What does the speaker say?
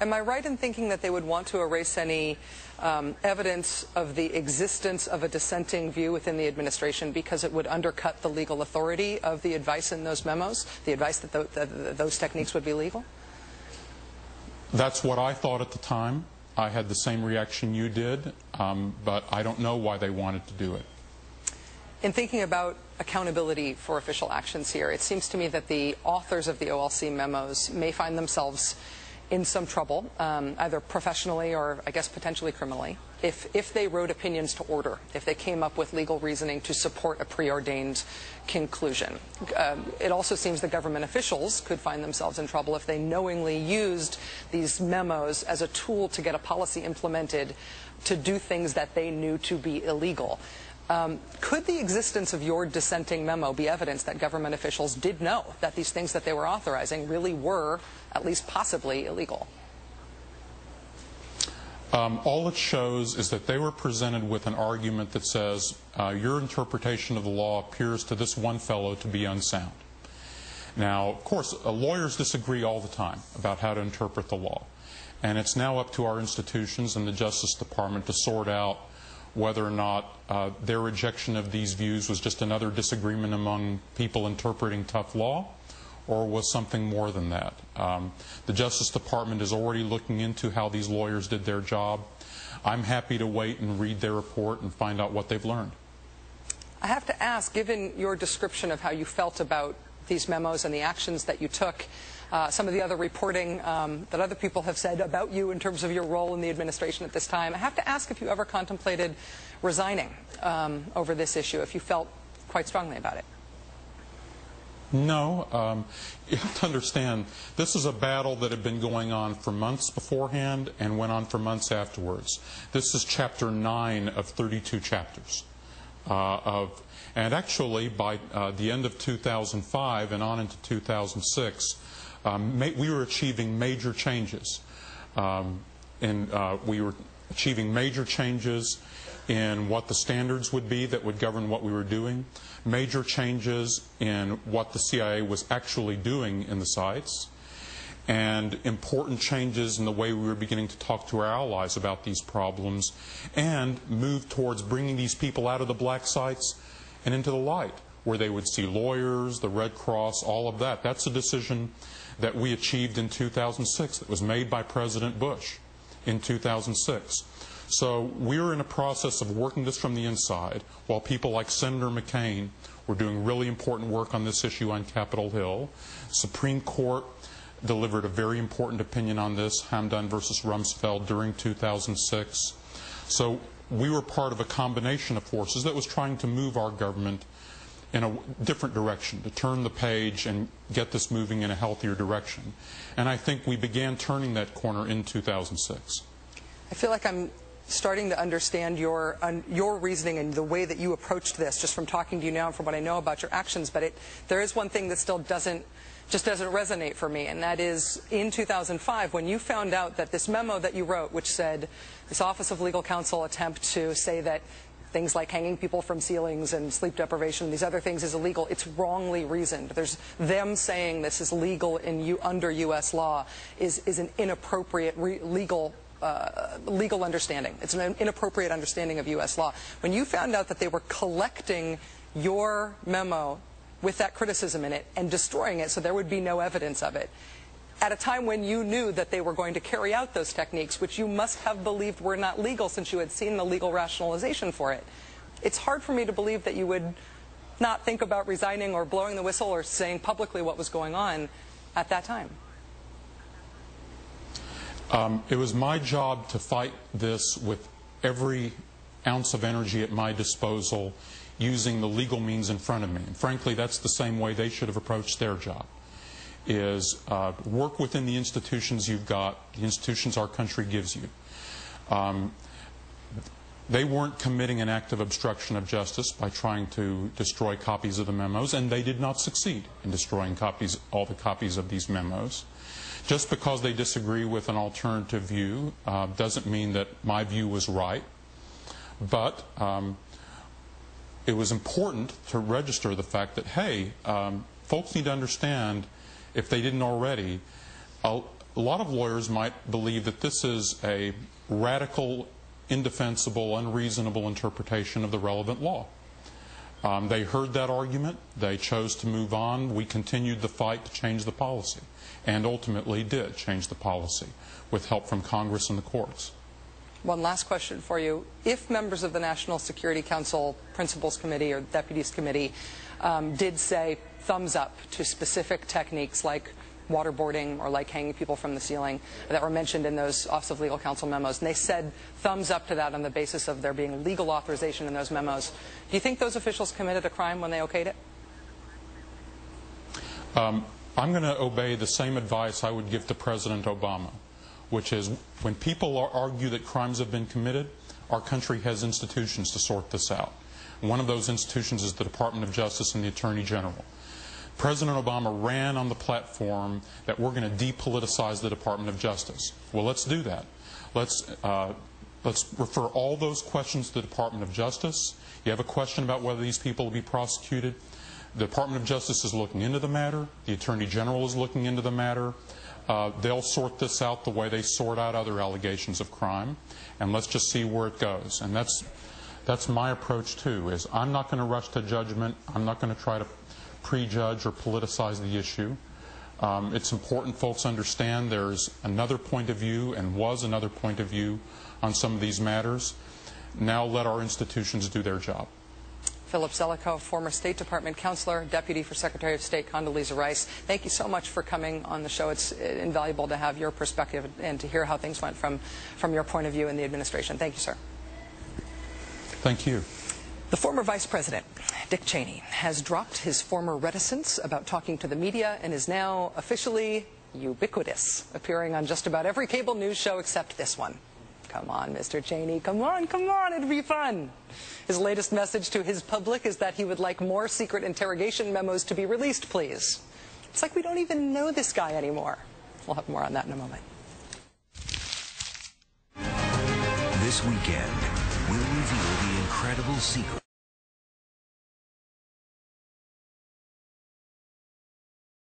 Am I right in thinking that they would want to erase any evidence of the existence of a dissenting view within the administration because it would undercut the legal authority of the advice in those memos, the advice that those techniques would be legal? That's what I thought at the time. I had the same reaction you did, but I don't know why they wanted to do it. In thinking about accountability for official actions here, it seems to me that the authors of the OLC memos may find themselves in some trouble, either professionally or, I guess, potentially criminally, if they wrote opinions to order, if they came up with legal reasoning to support a preordained conclusion. It also seems that government officials could find themselves in trouble if they knowingly used these memos as a tool to get a policy implemented to do things that they knew to be illegal. Could the existence of your dissenting memo be evidence that government officials did know that these things that they were authorizing really were, at least possibly, illegal? All it shows is that they were presented with an argument that says, your interpretation of the law appears to this one fellow to be unsound. Now, of course, lawyers disagree all the time about how to interpret the law. And it's now up to our institutions and the Justice Department to sort out whether or not their rejection of these views was just another disagreement among people interpreting tough law, or was something more than that. The Justice Department is already looking into how these lawyers did their job. I'm happy to wait and read their report and find out what they've learned. I have to ask, given your description of how you felt about these memos and the actions that you took, some of the other reporting that other people have said about you in terms of your role in the administration at this time, I have to ask if you ever contemplated resigning over this issue, if you felt quite strongly about it. No. You have to understand, this is a battle that had been going on for months beforehand and went on for months afterwards. This is Chapter 9 of 32 chapters. And actually, by the end of 2005 and on into 2006, we were achieving major changes. We were achieving major changes in what the standards would be that would govern what we were doing, major changes in what the CIA was actually doing in the sites, and important changes in the way we were beginning to talk to our allies about these problems and move towards bringing these people out of the black sites and into the light, where they would see lawyers, the Red Cross, all of that. That's a decision that we achieved in 2006 that was made by President Bush in 2006. So we were in a process of working this from the inside, while people like Senator McCain were doing really important work on this issue on Capitol Hill. Supreme Court delivered a very important opinion on this, Hamdan versus Rumsfeld, during 2006. So we were part of a combination of forces that was trying to move our government in a different direction, to turn the page and get this moving in a healthier direction. And I think we began turning that corner in 2006. I feel like I'm starting to understand your reasoning and the way that you approached this, just from talking to you now and from what I know about your actions. But there is one thing that still doesn't resonate for me, and that is in 2005, when you found out that this memo that you wrote, which said this Office of Legal Counsel attempt to say that things like hanging people from ceilings and sleep deprivation, these other things, is illegal, it's wrongly reasoned. There's them saying this is legal under U.S. law is an inappropriate legal understanding. It's an inappropriate understanding of U.S. law. When you found out that they were collecting your memo with that criticism in it and destroying it so there would be no evidence of it, at a time when you knew that they were going to carry out those techniques, which you must have believed were not legal since you had seen the legal rationalization for it, it's hard for me to believe that you would not think about resigning or blowing the whistle or saying publicly what was going on at that time. It was my job to fight this with every ounce of energy at my disposal, using the legal means in front of me. And frankly, that's the same way they should have approached their job, is work within the institutions you've got, the institutions our country gives you. They weren't committing an act of obstruction of justice by trying to destroy copies of the memos, and they did not succeed in destroying all the copies of these memos. Just because they disagree with an alternative view doesn't mean that my view was right. But it was important to register the fact that, hey, folks need to understand, if they didn't already, a lot of lawyers might believe that this is a radical, indefensible, unreasonable interpretation of the relevant law. They heard that argument. They chose to move on. We continued the fight to change the policy, and ultimately did change the policy with help from Congress and the courts. One last question for you. If members of the National Security Council Principals Committee or Deputies Committee did say thumbs up to specific techniques like waterboarding or like hanging people from the ceiling that were mentioned in those Office of Legal Counsel memos, and they said thumbs up to that on the basis of there being legal authorization in those memos, do you think those officials committed a crime when they okayed it? I'm going to obey the same advice I would give to President Obama, which is when people argue that crimes have been committed, our country has institutions to sort this out. One of those institutions is the Department of Justice and the Attorney General. President Obama ran on the platform that we're going to depoliticize the Department of Justice. Well, let's do that. Let's refer all those questions to the Department of Justice. You have a question about whether these people will be prosecuted. The Department of Justice is looking into the matter. The Attorney General is looking into the matter. They'll sort this out the way they sort out other allegations of crime, and let's just see where it goes. And that's my approach too, is I'm not going to rush to judgment. I'm not going to try to prejudge or politicize the issue. It's important folks understand there's another point of view and was another point of view on some of these matters. Now let our institutions do their job. Philip Zelikow, former State Department counselor, Deputy for Secretary of State Condoleezza Rice, thank you so much for coming on the show. It's invaluable to have your perspective and to hear how things went from your point of view in the administration. Thank you, sir. Thank you. The former Vice President, Dick Cheney, has dropped his former reticence about talking to the media and is now officially ubiquitous, appearing on just about every cable news show except this one. Come on, Mr. Cheney. Come on, it'd be fun. His latest message to his public is that he would like more secret interrogation memos to be released, please. It's like we don't even know this guy anymore. We'll have more on that in a moment. This weekend, we'll reveal the incredible secret